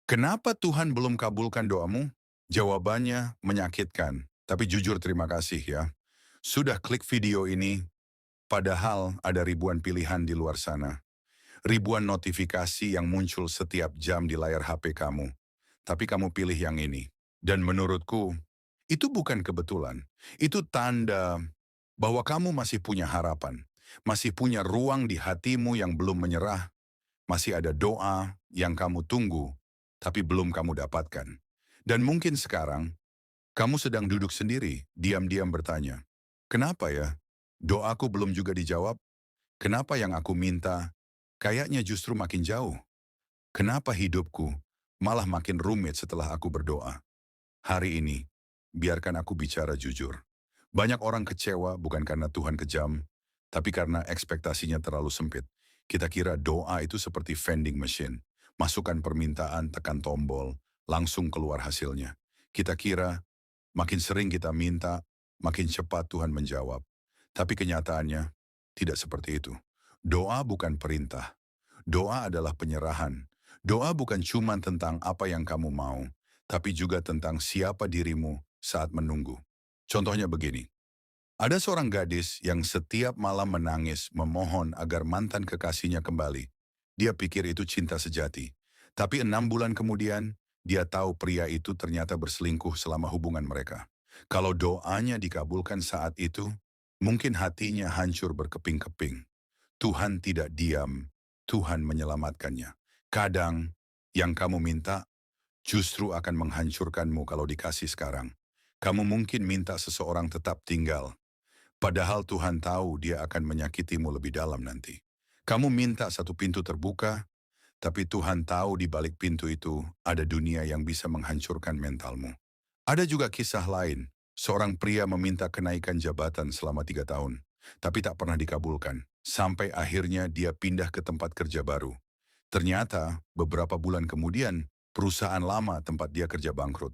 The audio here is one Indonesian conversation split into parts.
Kenapa Tuhan belum kabulkan doamu? Jawabannya menyakitkan, tapi jujur terima kasih ya. Sudah klik video ini, padahal ada ribuan pilihan di luar sana. Ribuan notifikasi yang muncul setiap jam di layar HP kamu. Tapi kamu pilih yang ini. Dan menurutku, itu bukan kebetulan. Itu tanda bahwa kamu masih punya harapan. Masih punya ruang di hatimu yang belum menyerah. Masih ada doa yang kamu tunggu, tapi belum kamu dapatkan. Dan mungkin sekarang, kamu sedang duduk sendiri, diam-diam bertanya, kenapa ya? Doaku belum juga dijawab? Kenapa yang aku minta kayaknya justru makin jauh? Kenapa hidupku malah makin rumit setelah aku berdoa? Hari ini, biarkan aku bicara jujur. Banyak orang kecewa bukan karena Tuhan kejam, tapi karena ekspektasinya terlalu sempit. Kita kira doa itu seperti vending machine. Masukkan permintaan, tekan tombol, langsung keluar hasilnya. Kita kira makin sering kita minta, makin cepat Tuhan menjawab. Tapi kenyataannya tidak seperti itu. Doa bukan perintah. Doa adalah penyerahan. Doa bukan cuma tentang apa yang kamu mau, tapi juga tentang siapa dirimu saat menunggu. Contohnya begini, ada seorang gadis yang setiap malam menangis memohon agar mantan kekasihnya kembali. Dia pikir itu cinta sejati. Tapi 6 bulan kemudian, dia tahu pria itu ternyata berselingkuh selama hubungan mereka. Kalau doanya dikabulkan saat itu, mungkin hatinya hancur berkeping-keping. Tuhan tidak diam, Tuhan menyelamatkannya. Kadang, yang kamu minta justru akan menghancurkanmu kalau dikasih sekarang. Kamu mungkin minta seseorang tetap tinggal, padahal Tuhan tahu dia akan menyakitimu lebih dalam nanti. Kamu minta satu pintu terbuka, tapi Tuhan tahu di balik pintu itu ada dunia yang bisa menghancurkan mentalmu. Ada juga kisah lain, seorang pria meminta kenaikan jabatan selama 3 tahun, tapi tak pernah dikabulkan, sampai akhirnya dia pindah ke tempat kerja baru. Ternyata, beberapa bulan kemudian, perusahaan lama tempat dia kerja bangkrut.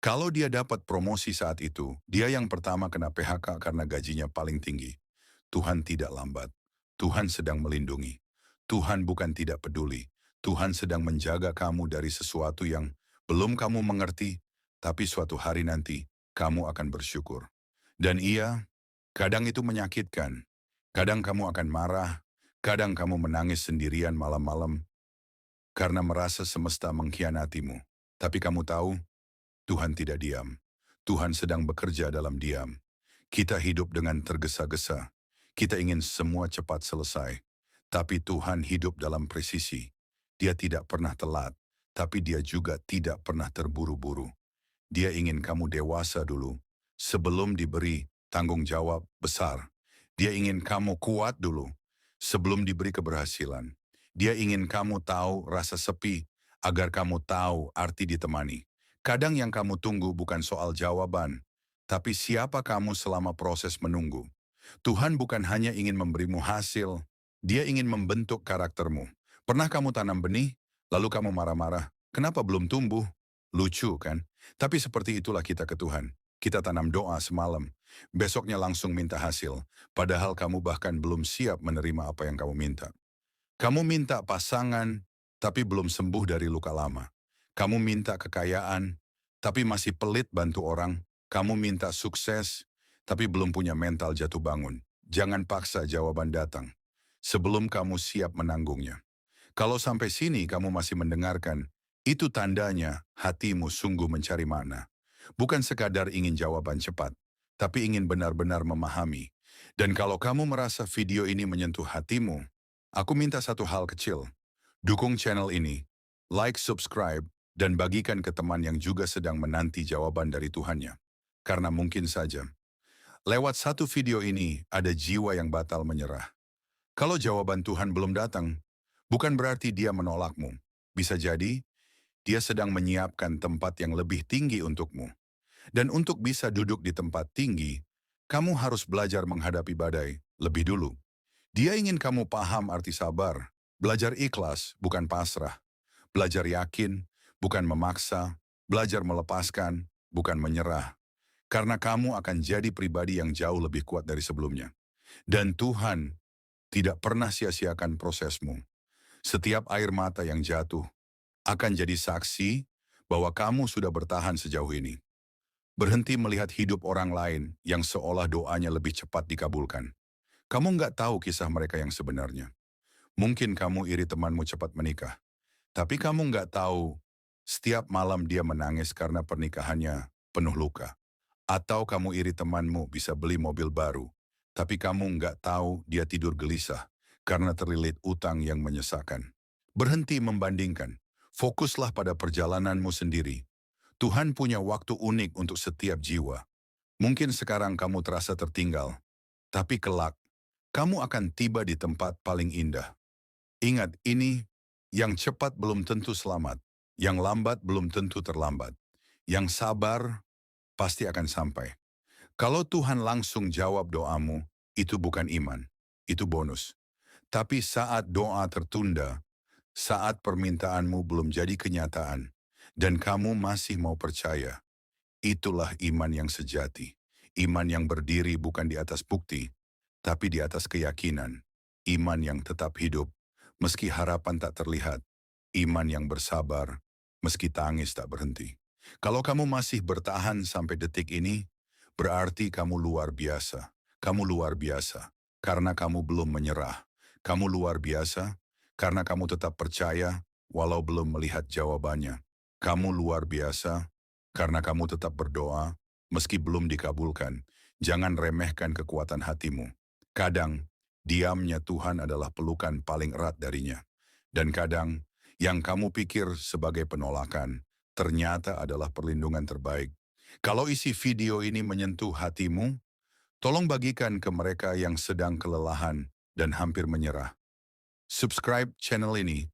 Kalau dia dapat promosi saat itu, dia yang pertama kena PHK karena gajinya paling tinggi. Tuhan tidak lambat. Tuhan sedang melindungi. Tuhan bukan tidak peduli. Tuhan sedang menjaga kamu dari sesuatu yang belum kamu mengerti, tapi suatu hari nanti kamu akan bersyukur. Dan iya, kadang itu menyakitkan. Kadang kamu akan marah. Kadang kamu menangis sendirian malam-malam karena merasa semesta mengkhianatimu. Tapi kamu tahu, Tuhan tidak diam. Tuhan sedang bekerja dalam diam. Kita hidup dengan tergesa-gesa. Kita ingin semua cepat selesai. Tapi Tuhan hidup dalam presisi. Dia tidak pernah telat, tapi dia juga tidak pernah terburu-buru. Dia ingin kamu dewasa dulu, sebelum diberi tanggung jawab besar. Dia ingin kamu kuat dulu, sebelum diberi keberhasilan. Dia ingin kamu tahu rasa sepi, agar kamu tahu arti ditemani. Kadang yang kamu tunggu bukan soal jawaban, tapi siapa kamu selama proses menunggu. Tuhan bukan hanya ingin memberimu hasil, dia ingin membentuk karaktermu. Pernah kamu tanam benih, lalu kamu marah-marah, kenapa belum tumbuh? Lucu kan? Tapi seperti itulah kita ke Tuhan. Kita tanam doa semalam, besoknya langsung minta hasil, padahal kamu bahkan belum siap menerima apa yang kamu minta. Kamu minta pasangan, tapi belum sembuh dari luka lama. Kamu minta kekayaan, tapi masih pelit bantu orang. Kamu minta sukses, tapi belum punya mental jatuh bangun. Jangan paksa jawaban datang sebelum kamu siap menanggungnya. Kalau sampai sini kamu masih mendengarkan, itu tandanya hatimu sungguh mencari makna. Bukan sekadar ingin jawaban cepat, tapi ingin benar-benar memahami. Dan kalau kamu merasa video ini menyentuh hatimu, aku minta satu hal kecil. Dukung channel ini, like, subscribe, dan bagikan ke teman yang juga sedang menanti jawaban dari Tuhannya. Karena mungkin saja, lewat satu video ini ada jiwa yang batal menyerah. Kalau jawaban Tuhan belum datang, bukan berarti dia menolakmu. Bisa jadi, dia sedang menyiapkan tempat yang lebih tinggi untukmu. Dan untuk bisa duduk di tempat tinggi, kamu harus belajar menghadapi badai lebih dulu. Dia ingin kamu paham arti sabar, belajar ikhlas, bukan pasrah, belajar yakin, bukan memaksa, belajar melepaskan, bukan menyerah. Karena kamu akan jadi pribadi yang jauh lebih kuat dari sebelumnya. Dan Tuhan tidak pernah sia-siakan prosesmu. Setiap air mata yang jatuh, akan jadi saksi bahwa kamu sudah bertahan sejauh ini. Berhenti melihat hidup orang lain yang seolah doanya lebih cepat dikabulkan. Kamu nggak tahu kisah mereka yang sebenarnya. Mungkin kamu iri temanmu cepat menikah, tapi kamu nggak tahu setiap malam dia menangis karena pernikahannya penuh luka. Atau kamu iri temanmu bisa beli mobil baru, tapi kamu nggak tahu dia tidur gelisah karena terlilit utang yang menyesakan. Berhenti membandingkan, fokuslah pada perjalananmu sendiri. Tuhan punya waktu unik untuk setiap jiwa. Mungkin sekarang kamu terasa tertinggal, tapi kelak, kamu akan tiba di tempat paling indah. Ingat ini, yang cepat belum tentu selamat, yang lambat belum tentu terlambat, yang sabar pasti akan sampai. Kalau Tuhan langsung jawab doamu, itu bukan iman, itu bonus. Tapi saat doa tertunda, saat permintaanmu belum jadi kenyataan, dan kamu masih mau percaya, itulah iman yang sejati. Iman yang berdiri bukan di atas bukti, tapi di atas keyakinan. Iman yang tetap hidup, meski harapan tak terlihat. Iman yang bersabar, meski tangis tak berhenti. Kalau kamu masih bertahan sampai detik ini, berarti kamu luar biasa. Kamu luar biasa, karena kamu belum menyerah. Kamu luar biasa, karena kamu tetap percaya, walau belum melihat jawabannya. Kamu luar biasa, karena kamu tetap berdoa, meski belum dikabulkan. Jangan remehkan kekuatan hatimu. Kadang, diamnya Tuhan adalah pelukan paling erat darinya. Dan kadang, yang kamu pikir sebagai penolakan, ternyata adalah perlindungan terbaik. Kalau isi video ini menyentuh hatimu, tolong bagikan ke mereka yang sedang kelelahan dan hampir menyerah. Subscribe channel ini,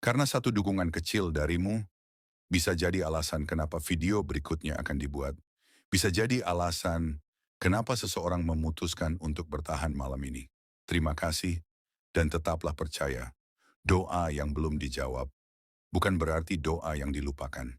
karena satu dukungan kecil darimu bisa jadi alasan kenapa video berikutnya akan dibuat. Bisa jadi alasan kenapa seseorang memutuskan untuk bertahan malam ini. Terima kasih, dan tetaplah percaya. Doa yang belum dijawab bukan berarti doa yang dilupakan.